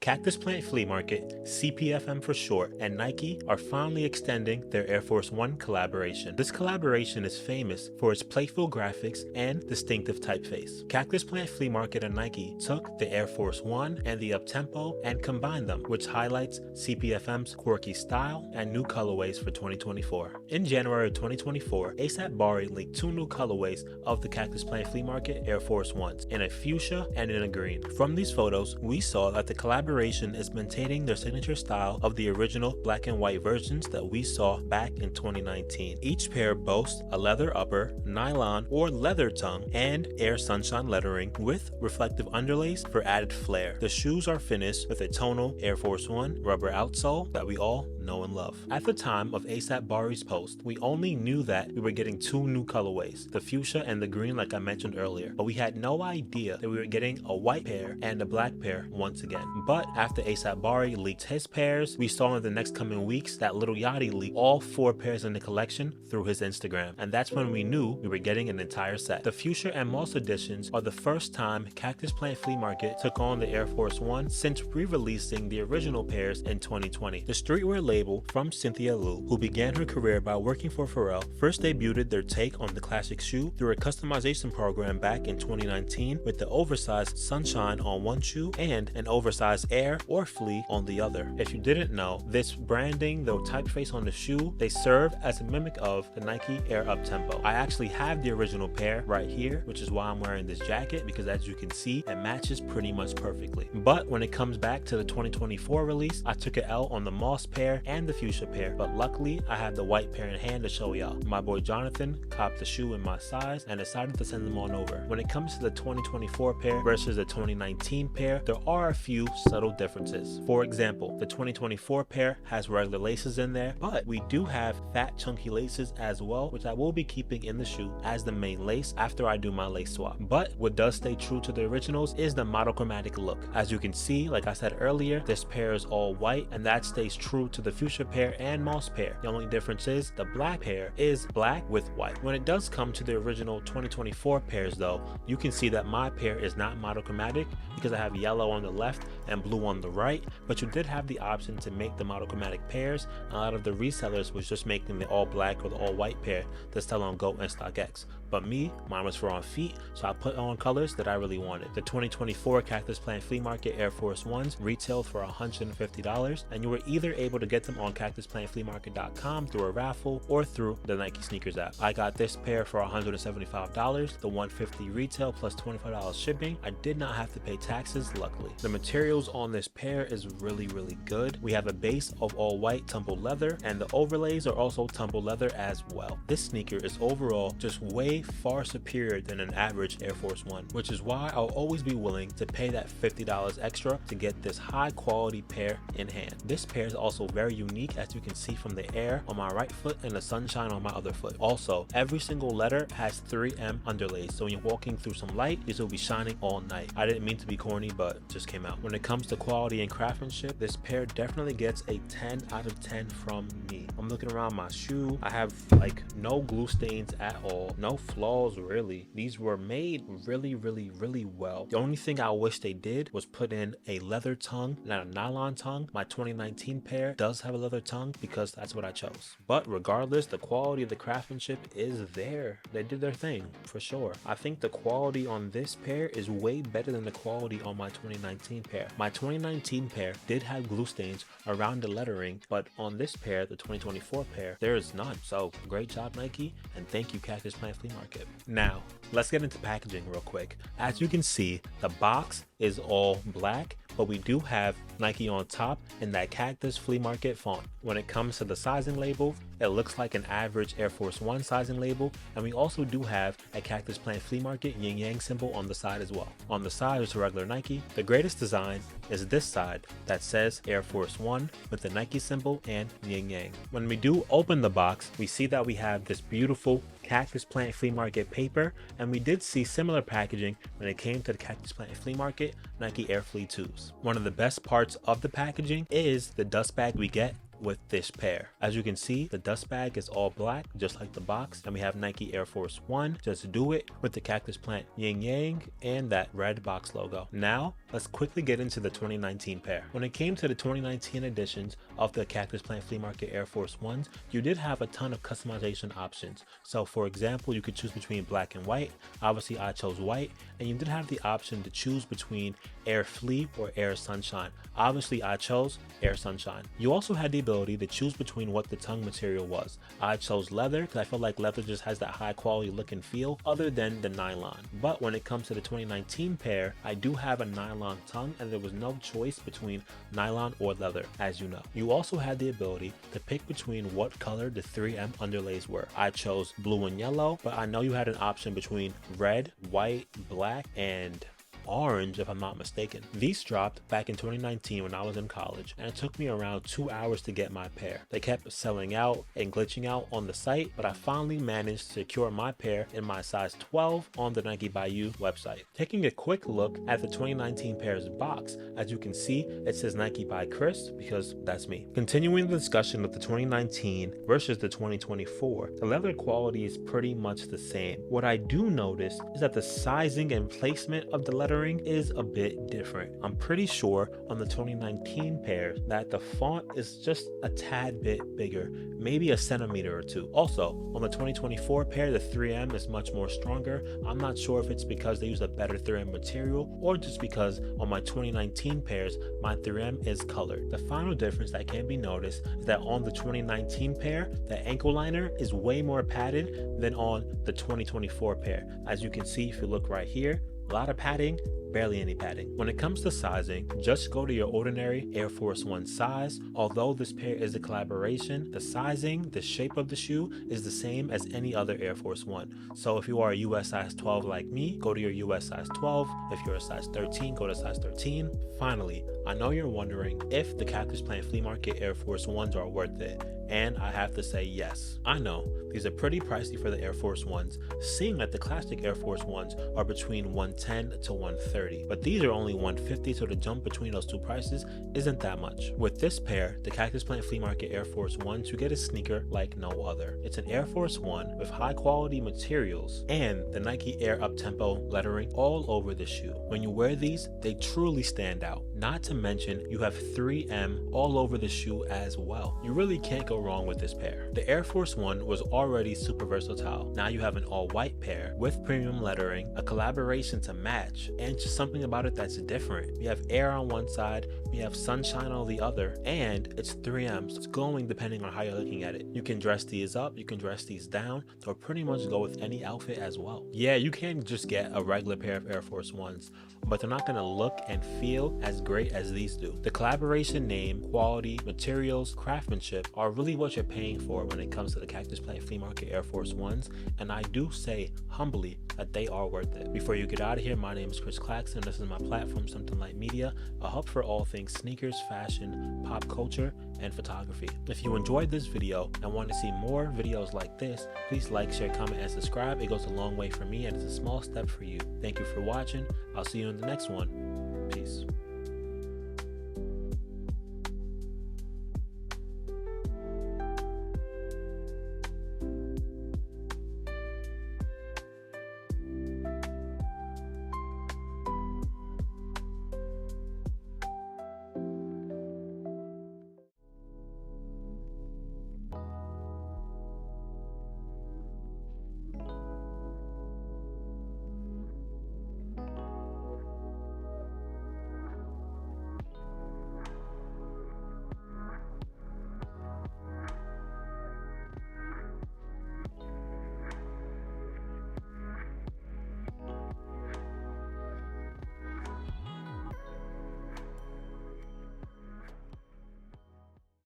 Cactus Plant Flea Market, CPFM for short, and Nike are finally extending their Air Force One collaboration. This collaboration is famous for its playful graphics and distinctive typeface. Cactus Plant Flea Market and Nike took the Air Force One and the Uptempo and combined them, which highlights CPFM's quirky style and new colorways for 2024. In January 2024, ASAP Bari leaked two new colorways of the Cactus Plant Flea Market Air Force Ones, in a fuchsia and in a green. From these photos, we saw that the collaboration is maintaining their signature style of the original black and white versions that we saw back in 2019. Each pair boasts a leather upper, nylon or leather tongue, and Air Sunshine lettering with reflective underlays for added flair. The shoes are finished with a tonal Air Force One rubber outsole that we all know and love. At the time of ASAP Bari's post, we only knew that we were getting two new colorways, the fuchsia and the green like I mentioned earlier, but we had no idea that we were getting a white pair and a black pair once again. But after ASAP Bari leaked his pairs, we saw in the next coming weeks that Lil Yachty leaked all 4 pairs in the collection through his Instagram, and that's when we knew we were getting an entire set. The fuchsia and moss editions are the first time Cactus Plant Flea Market took on the Air Force One since re-releasing the original pairs in 2020. The streetwear label from Cynthia Lu, who began her career by working for Pharrell, first debuted their take on the classic shoe through a customization program back in 2019 with the oversized Sunshine on one shoe and an oversized Air or Flea on the other. If you didn't know, this branding, the typeface on the shoe, they serve as a mimic of the Nike Air Uptempo. I actually have the original pair right here, which is why I'm wearing this jacket, because as you can see, it matches pretty much perfectly. But when it comes back to the 2024 release, I took an L on the moss pair and the fuchsia pair, but luckily I have the white pair in hand to show y'all. My boy Jonathan copped the shoe in my size and decided to send them on over. When it comes to the 2024 pair versus the 2019 pair, there are a few subtle differences. For example, the 2024 pair has regular laces in there, but we do have fat chunky laces as well, which I will be keeping in the shoe as the main lace after I do my lace swap. But what does stay true to the originals is the monochromatic look. As you can see, like I said earlier, this pair is all white, and that stays true to the fuchsia pair and moss pair. The only difference is the black pair is black with white. When it does come to the original 2024 pairs though, you can see that my pair is not monochromatic because I have yellow on the left and blue on the right, but you did have the option to make the monochromatic pairs. A lot of the resellers was just making the all black or the all white pair to sell on GOAT and StockX. But me, mine was for on feet, so I put on colors that I really wanted. The 2024 Cactus Plant Flea Market Air Force Ones retailed for $150, and you were either able to get them on cactusplantfleamarket.com through a raffle or through the Nike Sneakers app. I got this pair for $175, the $150 retail plus $25 shipping. I did not have to pay taxes, luckily. The materials on this pair is really good. We have a base of all white tumbled leather, and the overlays are also tumbled leather as well. This sneaker is overall just way far superior than an average Air Force One, which is why I'll always be willing to pay that $50 extra to get this high quality pair in hand. This pair is also very unique, as you can see from the Air on my right foot and the Sunshine on my other foot. Also, every single letter has 3M underlays, so when you're walking through some light, these will be shining all night. I didn't mean to be corny, but just came out. When it comes to quality and craftsmanship, this pair definitely gets a 10 out of 10 from me. I'm looking around my shoe, I have like no glue stains at all, no flaws really. These were made really well. The only thing I wish they did was put in a leather tongue, not a nylon tongue. My 2019 pair does have a leather tongue because that's what I chose. But regardless, the quality of the craftsmanship is there. They did their thing for sure. I think the quality on this pair is way better than the quality on my 2019 pair. My 2019 pair did have glue stains around the lettering, but on this pair, the 2024 pair, there is none. So great job Nike, and thank you Cactus Plant Flea Market. Now, let's get into packaging real quick. As you can see, the box is all black, but we do have Nike on top in that Cactus Flea Market font. When it comes to the sizing label, it looks like an average Air Force One sizing label, and we also do have a Cactus Plant Flea Market yin yang symbol on the side as well. On the side is a regular Nike. The greatest design is this side that says Air Force One with the Nike symbol and yin yang. When we do open the box, we see that we have this beautiful Cactus Plant Flea Market paper, and we did see similar packaging when it came to the Cactus Plant Flea Market Nike Air Flea 2s. One of the best parts of the packaging is the dust bag we get with this pair. As you can see, the dust bag is all black, just like the box, and we have Nike Air Force One, just do it, with the Cactus Plant yin yang and that red box logo. Now, let's quickly get into the 2019 pair. When it came to the 2019 editions of the Cactus Plant Flea Market Air Force Ones, you did have a ton of customization options. So for example, you could choose between black and white. Obviously I chose white, and you did have the option to choose between Air Flea or Air Sunshine. Obviously I chose Air Sunshine. You also had the ability to choose between what the tongue material was. I chose leather because I feel like leather just has that high quality look and feel other than the nylon. But when it comes to the 2019 pair, I do have a nylon tongue, and there was no choice between nylon or leather, as you know. You also had the ability to pick between what color the 3M underlays were. I chose blue and yellow, but I know you had an option between red, white, black, and orange if I'm not mistaken. These dropped back in 2019 when I was in college, and it took me around 2 hours to get my pair. They kept selling out and glitching out on the site, but I finally managed to secure my pair in my size 12 on the Nike by You website. Taking a quick look at the 2019 pair's box, as you can see it says Nike by Chris because that's me. Continuing the discussion of the 2019 versus the 2024, the leather quality is pretty much the same. What I do notice is that the sizing and placement of the lettering is a bit different. I'm pretty sure on the 2019 pair that the font is just a tad bit bigger, maybe a centimeter or two. Also, on the 2024 pair, the 3M is much more stronger. I'm not sure if it's because they use a better 3M material or just because on my 2019 pairs, my 3M is colored. The final difference that can be noticed is that on the 2019 pair, the ankle liner is way more padded than on the 2024 pair. As you can see, if you look right here, a lot of padding, barely any padding. When it comes to sizing, just go to your ordinary Air Force One size. Although this pair is a collaboration, the sizing, the shape of the shoe is the same as any other Air Force One. So if you are a US size 12 like me, go to your US size 12. If you're a size 13, go to size 13. Finally, I know you're wondering if the Cactus Plant Flea Market Air Force Ones are worth it. And I have to say yes. I know these are pretty pricey for the Air Force Ones, seeing that the classic Air Force Ones are between $110 to $130, but these are only $150, so the jump between those two prices isn't that much. With this pair, the Cactus Plant Flea Market Air Force Ones, you get a sneaker like no other. It's an Air Force One with high quality materials and the Nike Air Uptempo lettering all over the shoe. When you wear these, they truly stand out. Not to mention, you have 3M all over the shoe as well. You really can't go wrong with this pair. The Air Force One was already super versatile. Now you have an all-white pair with premium lettering, a collaboration to match, and just something about it that's different. We have air on one side, we have sunshine on the other, and it's 3M, so it's glowing depending on how you're looking at it. You can dress these up, you can dress these down, or pretty much go with any outfit as well. Yeah, you can just get a regular pair of Air Force Ones, but they're not gonna look and feel as great as these do. The collaboration name, quality, materials, craftsmanship are really what you're paying for when it comes to the Cactus Plant Flea Market Air Force Ones, and I do say humbly that they are worth it. Before you get out of here, my name is Chris Claxton. This is my platform, Something Like Media, a hub for all things sneakers, fashion, pop culture, and photography. If you enjoyed this video and want to see more videos like this, please like, share, comment, and subscribe. It goes a long way for me and it's a small step for you. Thank you for watching. I'll see you in the next one. Peace.